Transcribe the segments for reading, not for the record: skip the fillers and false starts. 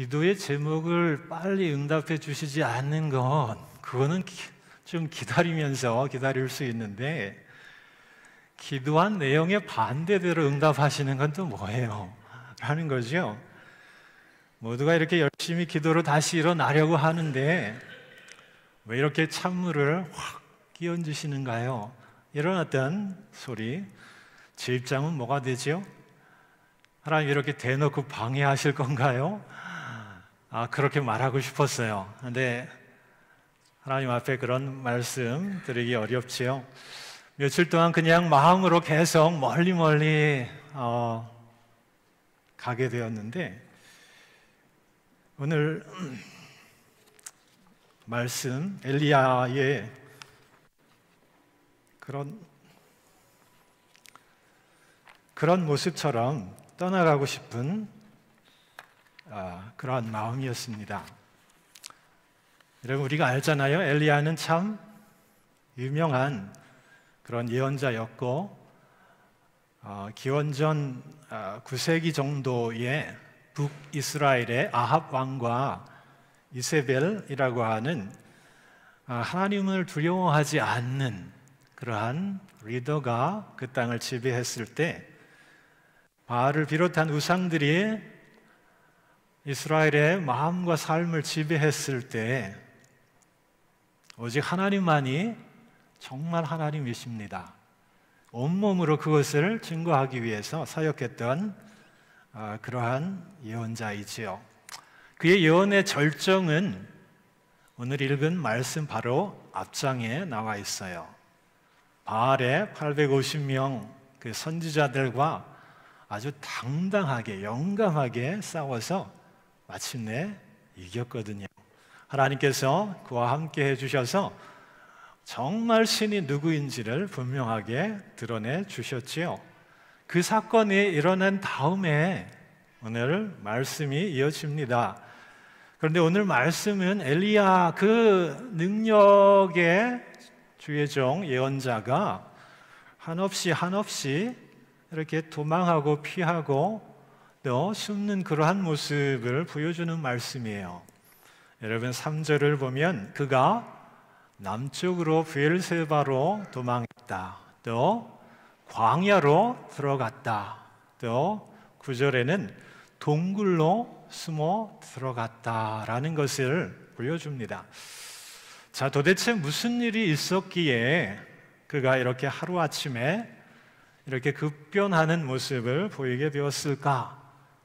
기도의 제목을 빨리 응답해 주시지 않는 건 그거는 좀 기다릴 수 있는데, 기도한 내용의 반대대로 응답하시는 건 또 뭐예요? 라는 거죠. 모두가 이렇게 열심히 기도로 다시 일어나려고 하는데 왜 이렇게 찬물을 확 끼얹으시는가요? 일어났던 소리, 제 입장은 뭐가 되죠? 하나님 이렇게 대놓고 방해하실 건가요? 그렇게 말하고 싶었어요. 근데 하나님 앞에 그런 말씀 드리기 어렵지요. 며칠 동안 그냥 마음으로 계속 멀리 가게 되었는데, 오늘 말씀 엘리야의 그런 모습처럼 떠나가고 싶은 그러한 마음이었습니다. 여러분, 우리가 알잖아요. 엘리야는 참 유명한 그런 예언자였고, 기원전 9세기 정도에 북이스라엘의 아합 왕과 이세벨이라고 하는 하나님을 두려워하지 않는 그러한 리더가 그 땅을 지배했을 때, 바알을 비롯한 우상들이 이스라엘의 마음과 삶을 지배했을 때 오직 하나님만이 정말 하나님이십니다. 온몸으로 그것을 증거하기 위해서 사역했던 그러한 예언자이지요. 그의 예언의 절정은 오늘 읽은 말씀 바로 앞장에 나와 있어요. 바알의 850명 그 선지자들과 아주 당당하게 용감하게 싸워서 마침내 이겼거든요. 하나님께서 그와 함께 해주셔서 정말 신이 누구인지를 분명하게 드러내 주셨지요. 그 사건이 일어난 다음에 오늘 말씀이 이어집니다. 그런데 오늘 말씀은 엘리야 그 능력의 주의 종 예언자가 한없이 이렇게 도망하고 피하고 또 숨는 그러한 모습을 보여주는 말씀이에요. 여러분 3절을 보면 그가 남쪽으로 브엘세바로 도망했다. 또 광야로 들어갔다. 또 9절에는 동굴로 숨어 들어갔다라는 것을 보여줍니다. 자, 도대체 무슨 일이 있었기에 그가 이렇게 하루아침에 이렇게 급변하는 모습을 보이게 되었을까?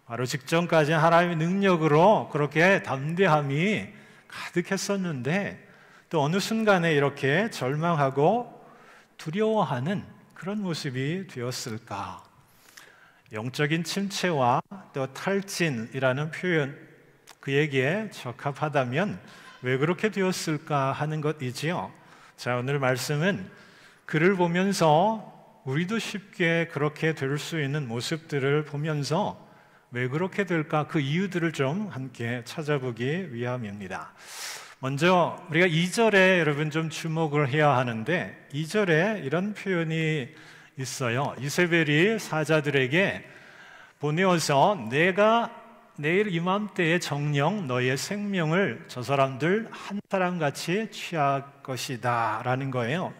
바로 직전까지 하나님의 능력으로 그렇게 담대함이 가득했었는데 또 어느 순간에 이렇게 절망하고 두려워하는 그런 모습이 되었을까? 영적인 침체와 또 탈진이라는 표현, 그에게 적합하다면 왜 그렇게 되었을까 하는 것이지요. 자, 오늘 말씀은 그를 보면서 우리도 쉽게 그렇게 될 수 있는 모습들을 보면서 왜 그렇게 될까? 그 이유들을 좀 함께 찾아보기 위함입니다. 먼저 우리가 2절에 여러분 좀 주목을 해야 하는데, 2절에 이런 표현이 있어요. 이세벨이 사자들에게 보내어서 내가 내일 이맘때에 정녕 너의 생명을 저 사람들 한 사람같이 취할 것이다 라는 거예요.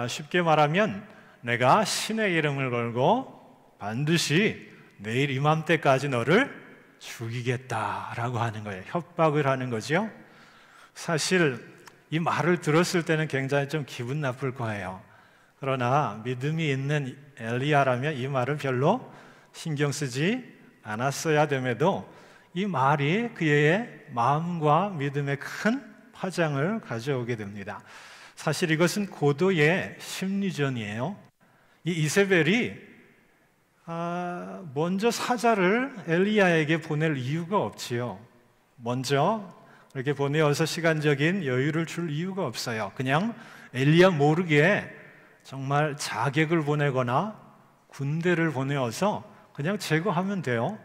쉽게 말하면 내가 신의 이름을 걸고 반드시 내일 이맘때까지 너를 죽이겠다라고 하는 거예요. 협박을 하는 거죠. 사실 이 말을 들었을 때는 굉장히 좀 기분 나쁠 거예요. 그러나 믿음이 있는 엘리야라면 이 말을 별로 신경 쓰지 않았어야 됨에도 이 말이 그의 마음과 믿음에 큰 파장을 가져오게 됩니다. 사실 이것은 고도의 심리전이에요. 이 이세벨이 먼저 사자를 엘리야에게 보낼 이유가 없지요. 먼저 이렇게 보내어서 시간적인 여유를 줄 이유가 없어요. 그냥 엘리야 모르게 정말 자객을 보내거나 군대를 보내어서 그냥 제거하면 돼요.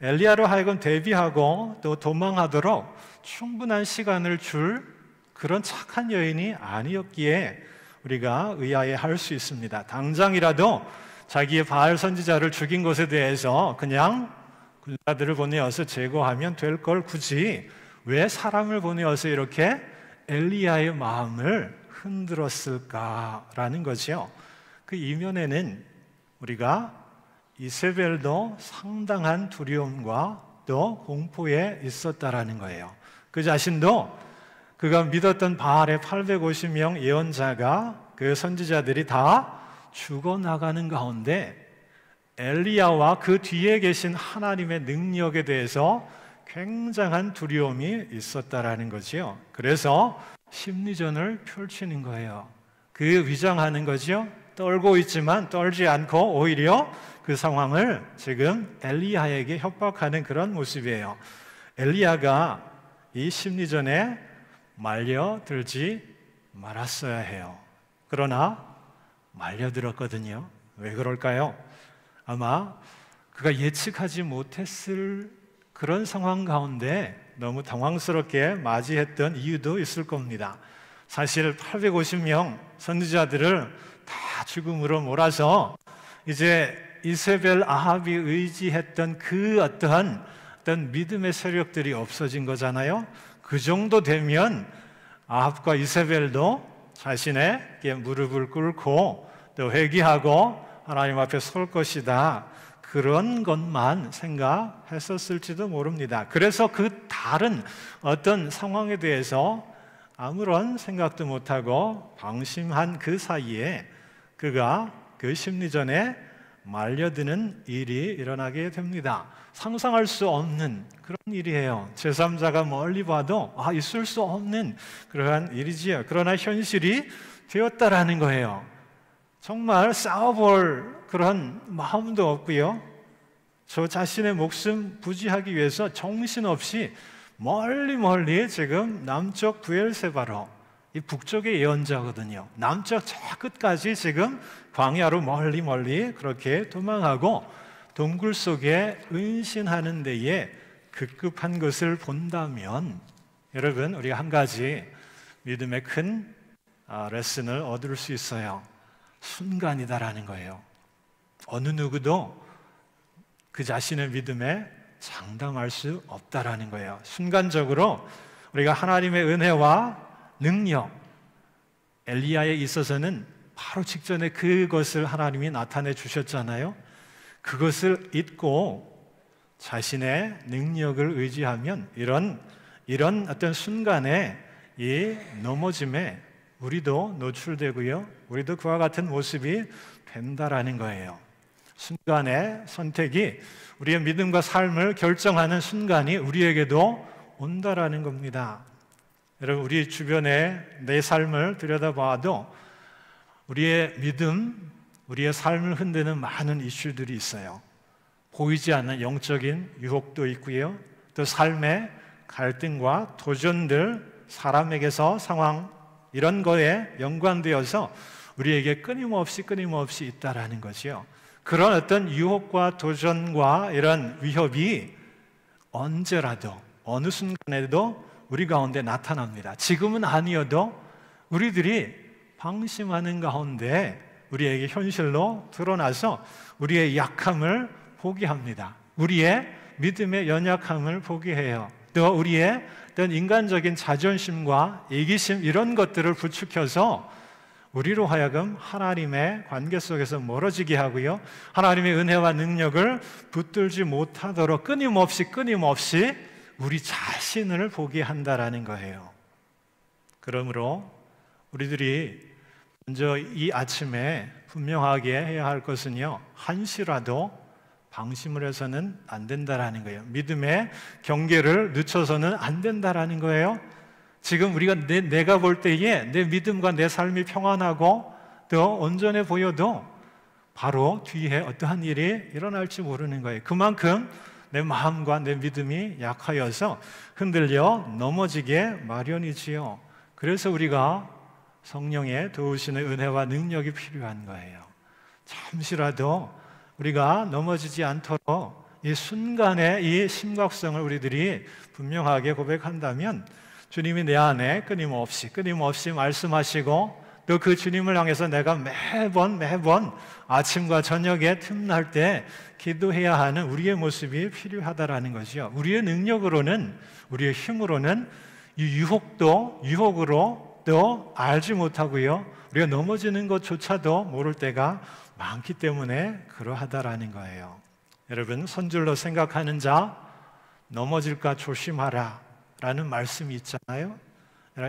엘리야로 하여금 대비하고 또 도망하도록 충분한 시간을 줄 그런 착한 여인이 아니었기에 우리가 의아해할 수 있습니다. 당장이라도 자기의 바알 선지자를 죽인 것에 대해서 그냥 군사들을 보내어서 제거하면 될 걸 굳이 왜 사람을 보내어서 이렇게 엘리야의 마음을 흔들었을까라는 거죠. 그 이면에는 우리가 이세벨도 상당한 두려움과 또 공포에 있었다라는 거예요. 그 자신도 그가 믿었던 바알의 850명 예언자가 그 선지자들이 다 죽어나가는 가운데 엘리야와 그 뒤에 계신 하나님의 능력에 대해서 굉장한 두려움이 있었다라는 거지요. 그래서 심리전을 펼치는 거예요. 그 위장하는 거죠. 떨고 있지만 떨지 않고 오히려 그 상황을 지금 엘리야에게 협박하는 그런 모습이에요. 엘리야가 이 심리전에 말려들지 말았어야 해요. 그러나 말려들었거든요. 왜 그럴까요? 아마 그가 예측하지 못했을 그런 상황 가운데 너무 당황스럽게 맞이했던 이유도 있을 겁니다. 사실 850명 선지자들을 다 죽음으로 몰아서 이제 이세벨 아합이 의지했던 그 어떤 믿음의 세력들이 없어진 거잖아요. 그 정도 되면 아합과 이세벨도 자신의 무릎을 꿇고 또 회개하고 하나님 앞에 설 것이다. 그런 것만 생각했었을지도 모릅니다. 그래서 그 다른 어떤 상황에 대해서 아무런 생각도 못하고 방심한 그 사이에 그가 그 심리전에 말려드는 일이 일어나게 됩니다. 상상할 수 없는 그런 일이에요. 제3자가 멀리 봐도 있을 수 없는 그러한 일이지요. 그러나 현실이 되었다라는 거예요. 정말 싸워볼 그런 마음도 없고요. 저 자신의 목숨 부지하기 위해서 정신없이 멀리 지금 남쪽 브엘세바로, 이 북쪽의 예언자거든요. 남쪽 저 끝까지 지금 광야로 멀리 그렇게 도망하고 동굴 속에 은신하는 데에 급급한 것을 본다면 여러분, 우리가 한 가지 믿음의 큰 레슨을 얻을 수 있어요. 순간이다라는 거예요. 어느 누구도 그 자신의 믿음에 장담할 수 없다라는 거예요. 순간적으로 우리가 하나님의 은혜와 능력, 엘리야에 있어서는 바로 직전에 그것을 하나님이 나타내 주셨잖아요. 그것을 잊고 자신의 능력을 의지하면 이런 어떤 순간에 이 넘어짐에 우리도 노출되고요. 우리도 그와 같은 모습이 된다라는 거예요. 순간의 선택이 우리의 믿음과 삶을 결정하는 순간이 우리에게도 온다라는 겁니다. 여러분, 우리 주변에 내 삶을 들여다봐도 우리의 믿음, 우리의 삶을 흔드는 많은 이슈들이 있어요. 보이지 않는 영적인 유혹도 있고요. 또 삶의 갈등과 도전들, 사람에게서 상황, 이런 거에 연관되어서 우리에게 끊임없이 있다라는 거죠. 그런 어떤 유혹과 도전과 이런 위협이 언제라도 어느 순간에도 우리 가운데 나타납니다. 지금은 아니어도 우리들이 방심하는 가운데 우리에게 현실로 드러나서 우리의 약함을 보게 합니다. 우리의 믿음의 연약함을 보게 해요. 또 우리의 어떤 인간적인 자존심과 이기심, 이런 것들을 부추겨서 우리로 하여금 하나님의 관계 속에서 멀어지게 하고요, 하나님의 은혜와 능력을 붙들지 못하도록 끊임없이 우리 자신을 보게 한다라는 거예요. 그러므로 우리들이 먼저 이 아침에 분명하게 해야 할 것은요, 한시라도 방심을 해서는 안 된다라는 거예요. 믿음의 경계를 늦춰서는 안 된다라는 거예요. 지금 우리가 내가 볼 때에 내 믿음과 내 삶이 평안하고 또 온전해 보여도 바로 뒤에 어떠한 일이 일어날지 모르는 거예요. 그만큼 내 마음과 내 믿음이 약하여서 흔들려 넘어지게 마련이지요. 그래서 우리가 성령의 도우시는 은혜와 능력이 필요한 거예요. 잠시라도 우리가 넘어지지 않도록 이 순간의 이 심각성을 우리들이 분명하게 고백한다면 주님이 내 안에 끊임없이 말씀하시고 또 그 주님을 향해서 내가 매번 아침과 저녁에 틈날 때 기도해야 하는 우리의 모습이 필요하다라는 거죠. 우리의 능력으로는, 우리의 힘으로는 이 유혹으로 또 알지 못하고요, 우리가 넘어지는 것조차도 모를 때가 많기 때문에 그러하다라는 거예요. 여러분, 선줄로 생각하는 자 넘어질까 조심하라 라는 말씀이 있잖아요.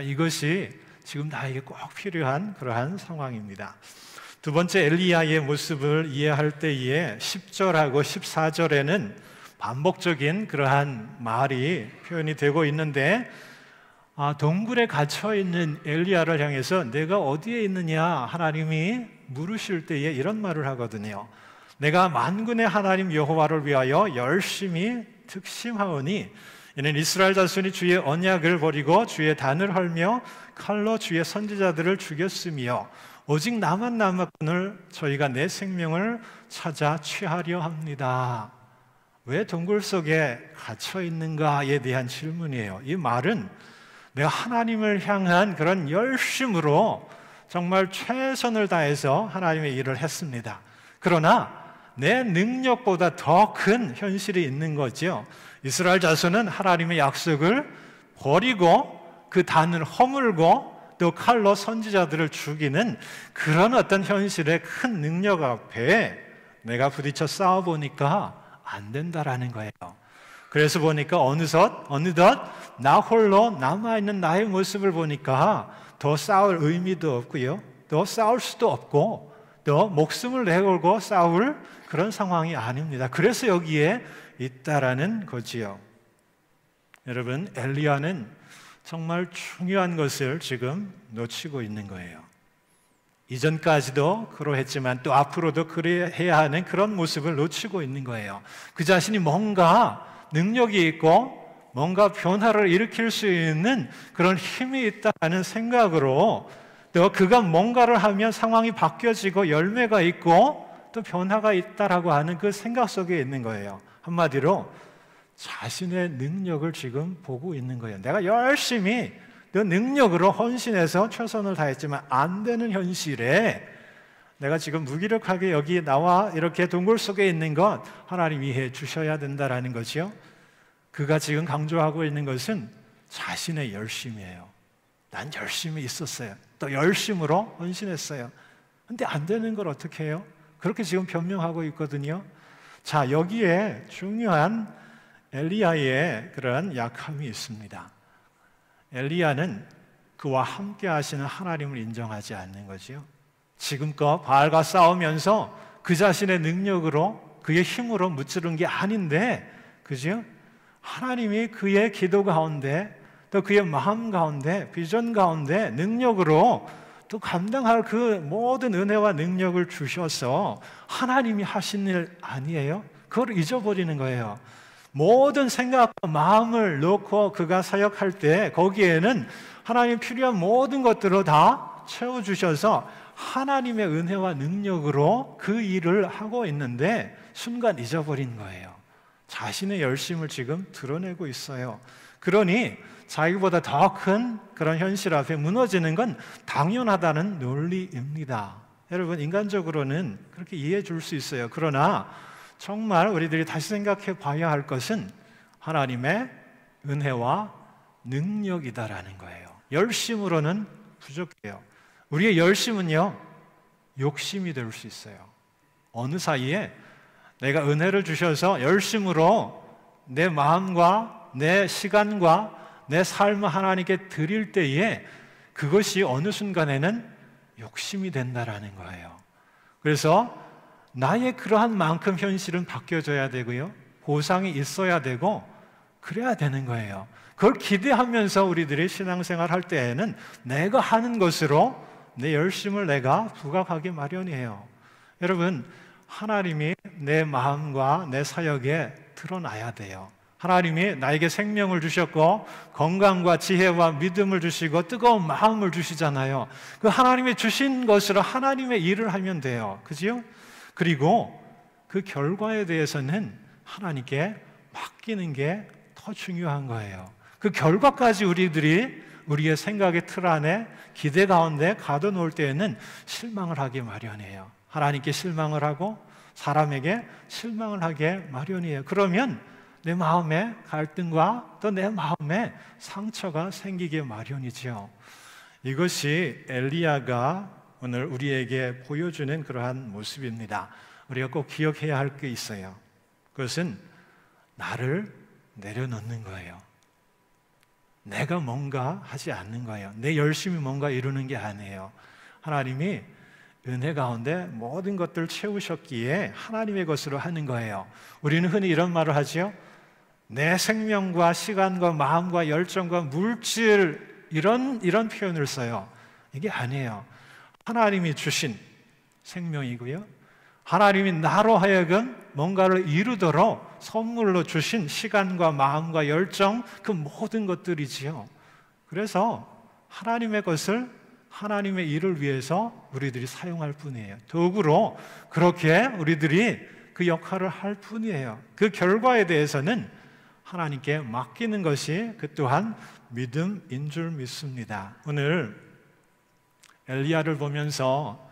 이것이 지금 나에게 꼭 필요한 그러한 상황입니다. 두 번째, 엘리야의 모습을 이해할 때에 10절하고 14절에는 반복적인 그러한 말이 표현이 되고 있는데, 동굴에 갇혀있는 엘리야를 향해서 내가 어디에 있느냐 하나님이 물으실 때에 이런 말을 하거든요. 내가 만군의 하나님 여호와를 위하여 열심히 특심하오니 이는 이스라엘 자손이 주의 언약을 버리고 주의 단을 헐며 칼로 주의 선지자들을 죽였으며 오직 나만 남았거늘 저희가 내 생명을 찾아 취하려 합니다. 왜 동굴 속에 갇혀 있는가에 대한 질문이에요. 이 말은 내가 하나님을 향한 그런 열심으로 정말 최선을 다해서 하나님의 일을 했습니다. 그러나 내 능력보다 더 큰 현실이 있는 거죠. 이스라엘 자손은 하나님의 약속을 버리고 그 단을 허물고 또 칼로 선지자들을 죽이는 그런 어떤 현실의 큰 능력 앞에 내가 부딪혀 싸워보니까 안 된다라는 거예요. 그래서 보니까 어느덧 나 홀로 남아있는 나의 모습을 보니까 더 싸울 의미도 없고요, 또 싸울 수도 없고 또 목숨을 내걸고 싸울 그런 상황이 아닙니다. 그래서 여기에 있다라는 거지요. 여러분, 엘리야는 정말 중요한 것을 지금 놓치고 있는 거예요. 이전까지도 그러했지만 또 앞으로도 그래야 하는 그런 모습을 놓치고 있는 거예요. 그 자신이 뭔가 능력이 있고 뭔가 변화를 일으킬 수 있는 그런 힘이 있다는 생각으로, 또 그가 뭔가를 하면 상황이 바뀌어지고 열매가 있고 또 변화가 있다라고 하는 그 생각 속에 있는 거예요. 한마디로 자신의 능력을 지금 보고 있는 거예요. 내가 열심히 그 능력으로 헌신해서 최선을 다했지만 안 되는 현실에 내가 지금 무기력하게 여기 나와 이렇게 동굴 속에 있는 것 하나님이 해 주셔야 된다라는 거죠. 그가 지금 강조하고 있는 것은 자신의 열심이에요. 난 열심히 있었어요. 또 열심으로 헌신했어요. 근데 안 되는 걸 어떻게 해요? 그렇게 지금 변명하고 있거든요. 자, 여기에 중요한 엘리야의 그런 약함이 있습니다. 엘리야는 그와 함께 하시는 하나님을 인정하지 않는 거지요. 지금껏 바알과 싸우면서 그 자신의 능력으로 그의 힘으로 무찌른 게 아닌데, 그죠? 하나님이 그의 기도 가운데 또 그의 마음 가운데 비전 가운데 능력으로 또 감당할 그 모든 은혜와 능력을 주셔서 하나님이 하신 일 아니에요? 그걸 잊어버리는 거예요. 모든 생각과 마음을 놓고 그가 사역할 때 거기에는 하나님 필요한 모든 것들을 다 채워주셔서 하나님의 은혜와 능력으로 그 일을 하고 있는데 순간 잊어버린 거예요. 자신의 열심을 지금 드러내고 있어요. 그러니 자기보다 더 큰 그런 현실 앞에 무너지는 건 당연하다는 논리입니다. 여러분, 인간적으로는 그렇게 이해해 줄 수 있어요. 그러나 정말 우리들이 다시 생각해 봐야 할 것은 하나님의 은혜와 능력이다라는 거예요. 열심으로는 부족해요. 우리의 열심은요, 욕심이 될 수 있어요. 어느 사이에 내가 은혜를 주셔서 열심으로 내 마음과 내 시간과 내 삶을 하나님께 드릴 때에 그것이 어느 순간에는 욕심이 된다라는 거예요. 그래서 나의 그러한 만큼 현실은 바뀌어져야 되고요, 보상이 있어야 되고 그래야 되는 거예요. 그걸 기대하면서 우리들이 신앙생활 할 때에는 내가 하는 것으로 내 열심을 내가 부각하기 마련이에요. 여러분, 하나님이 내 마음과 내 사역에 드러나야 돼요. 하나님이 나에게 생명을 주셨고 건강과 지혜와 믿음을 주시고 뜨거운 마음을 주시잖아요. 그 하나님이 주신 것으로 하나님의 일을 하면 돼요. 그죠? 그리고 그 결과에 대해서는 하나님께 맡기는 게 더 중요한 거예요. 그 결과까지 우리들이 우리의 생각의 틀 안에 기대 가운데 가둬놓을 때에는 실망을 하기 마련이에요. 하나님께 실망을 하고 사람에게 실망을 하게 마련이에요. 그러면 내 마음에 갈등과 또 내 마음에 상처가 생기게 마련이지요. 이것이 엘리야가 오늘 우리에게 보여주는 그러한 모습입니다. 우리가 꼭 기억해야 할 게 있어요. 그것은 나를 내려놓는 거예요. 내가 뭔가 하지 않는 거예요. 내 열심히 뭔가 이루는 게 아니에요. 하나님이 은혜 가운데 모든 것들을 채우셨기에 하나님의 것으로 하는 거예요. 우리는 흔히 이런 말을 하죠. 내 생명과 시간과 마음과 열정과 물질 이런 표현을 써요. 이게 아니에요. 하나님이 주신 생명이고요. 하나님이 나로 하여금 뭔가를 이루도록 선물로 주신 시간과 마음과 열정, 그 모든 것들이지요. 그래서 하나님의 것을 하나님의 일을 위해서 우리들이 사용할 뿐이에요. 도구로 그렇게 우리들이 그 역할을 할 뿐이에요. 그 결과에 대해서는 하나님께 맡기는 것이 그 또한 믿음인 줄 믿습니다. 오늘 엘리야를 보면서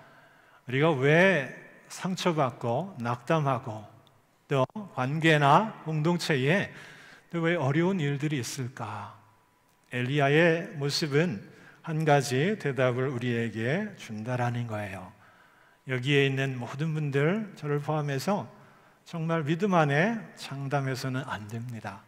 우리가 왜 상처받고 낙담하고 또 관계나 공동체에 또 왜 어려운 일들이 있을까? 엘리야의 모습은 한 가지 대답을 우리에게 준다라는 거예요. 여기에 있는 모든 분들, 저를 포함해서 정말 믿음 안에 장담해서는 안 됩니다.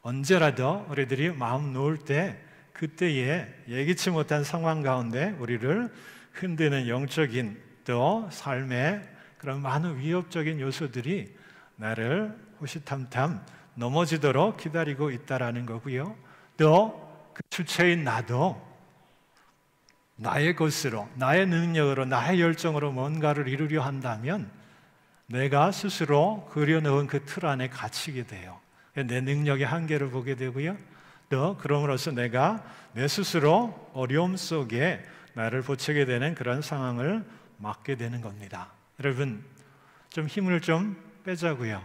언제라도 우리들이 마음 놓을 때 그때에 예기치 못한 상황 가운데 우리를 흔드는 영적인 또 삶의 그런 많은 위협적인 요소들이 나를 호시탐탐 넘어지도록 기다리고 있다라는 거고요. 또 그 주체인 나도 나의 것으로, 나의 능력으로, 나의 열정으로 뭔가를 이루려 한다면 내가 스스로 그려놓은 그 틀 안에 갇히게 돼요. 내 능력의 한계를 보게 되고요. 또 그럼으로써 내가 내 스스로 어려움 속에 나를 보채게 되는 그런 상황을 맞게 되는 겁니다. 여러분, 좀 힘을 좀 빼자고요.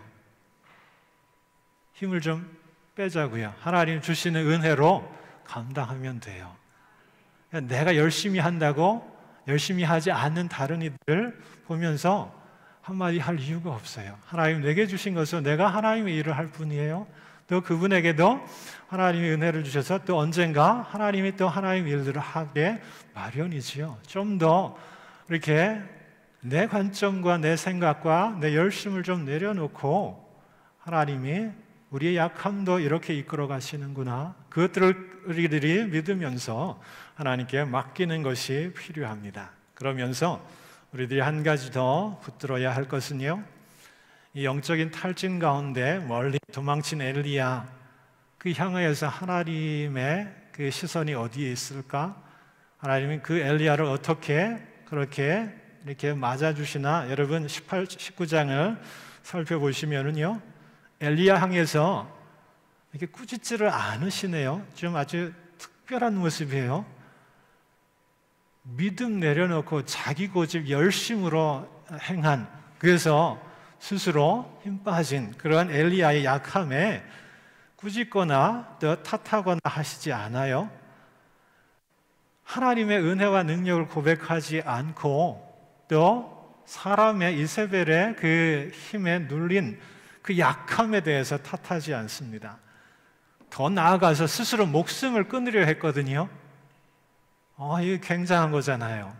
힘을 좀 빼자고요. 하나님 주시는 은혜로 감당하면 돼요. 내가 열심히 한다고 열심히 하지 않는 다른 이들을 보면서 한마디 할 이유가 없어요. 하나님 내게 주신 것은 내가 하나님의 일을 할 뿐이에요. 또 그분에게도 하나님의 은혜를 주셔서 또 언젠가 하나님이 또 하나님의 일들을 하게 마련이지요. 좀 더 이렇게 내 관점과 내 생각과 내 열심을 좀 내려놓고 하나님이 우리의 약함도 이렇게 이끌어 가시는구나. 그것들을 우리들이 믿으면서 하나님께 맡기는 것이 필요합니다. 그러면서 우리들이 한 가지 더 붙들어야 할 것은요, 이 영적인 탈진 가운데 멀리 도망친 엘리야, 그 향하여서 하나님의 그 시선이 어디에 있을까? 하나님은 그 엘리야를 어떻게 그렇게 이렇게 맞아주시나? 여러분 18, 19장을 살펴보시면은요, 엘리야 향해서 이렇게 꾸짖지를 않으시네요. 좀 아주 특별한 모습이에요. 믿음 내려놓고 자기 고집 열심으로 행한, 그래서 스스로 힘 빠진 그러한 엘리야의 약함에 꾸짖거나 또 탓하거나 하시지 않아요. 하나님의 은혜와 능력을 고백하지 않고 또 사람의 이세벨의 그 힘에 눌린 그 약함에 대해서 탓하지 않습니다. 더 나아가서 스스로 목숨을 끊으려 했거든요. 이게 굉장한 거잖아요.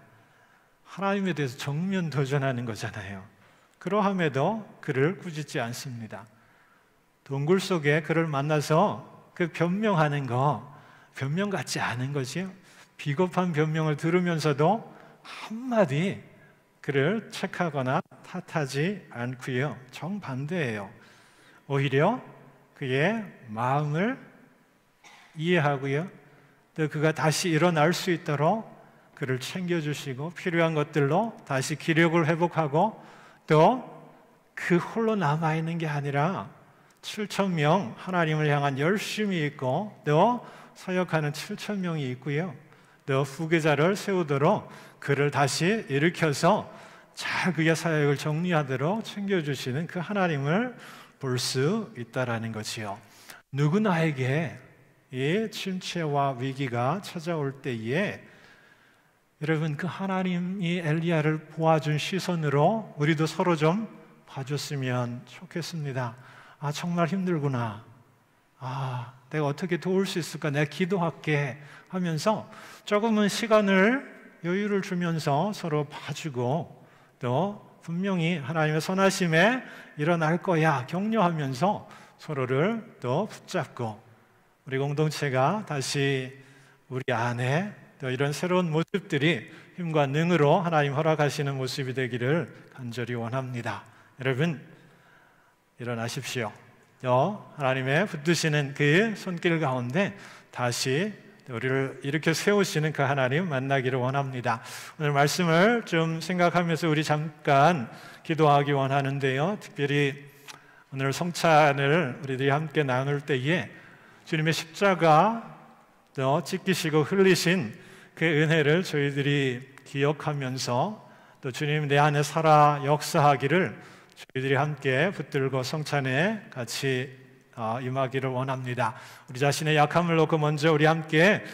하나님에 대해서 정면 도전하는 거잖아요. 그러함에도 그를 꾸짖지 않습니다. 동굴 속에 그를 만나서 그 변명하는 거, 변명 같지 않은 거지요. 비겁한 변명을 들으면서도 한마디 그를 책하거나 탓하지 않고요. 정반대예요. 오히려 그의 마음을 이해하고요. 또 그가 다시 일어날 수 있도록 그를 챙겨주시고 필요한 것들로 다시 기력을 회복하고 또 그 홀로 남아있는 게 아니라 7,000명 하나님을 향한 열심이 있고 또 사역하는 7,000명이 있고요. 또 후계자를 세우도록 그를 다시 일으켜서 잘 그의 사역을 정리하도록 챙겨주시는 그 하나님을 볼 수 있다라는 거지요. 누구나에게 이 침체와 위기가 찾아올 때에 여러분 그 하나님이 엘리야를 보아준 시선으로 우리도 서로 좀 봐줬으면 좋겠습니다. 아, 정말 힘들구나. 아, 내가 어떻게 도울 수 있을까? 내가 기도할게 하면서 조금은 시간을 여유를 주면서 서로 봐주고 또 분명히 하나님의 선하심에 일어날 거야 격려하면서 서로를 또 붙잡고 우리 공동체가 다시 우리 안에 또 이런 새로운 모습들이 힘과 능으로 하나님 허락하시는 모습이 되기를 간절히 원합니다. 여러분 일어나십시오. 또 하나님의 붙드시는 그 손길 가운데 다시 우리를 이렇게 세우시는 그 하나님 만나기를 원합니다. 오늘 말씀을 좀 생각하면서 우리 잠깐 기도하기 원하는데요. 특별히 오늘 성찬을 우리들이 함께 나눌 때에 주님의 십자가 또 찢기시고 흘리신 그 은혜를 저희들이 기억하면서 또 주님 내 안에 살아 역사하기를 저희들이 함께 붙들고 성찬에 같이 임하기를 원합니다. 우리 자신의 약함을 놓고 먼저 우리 함께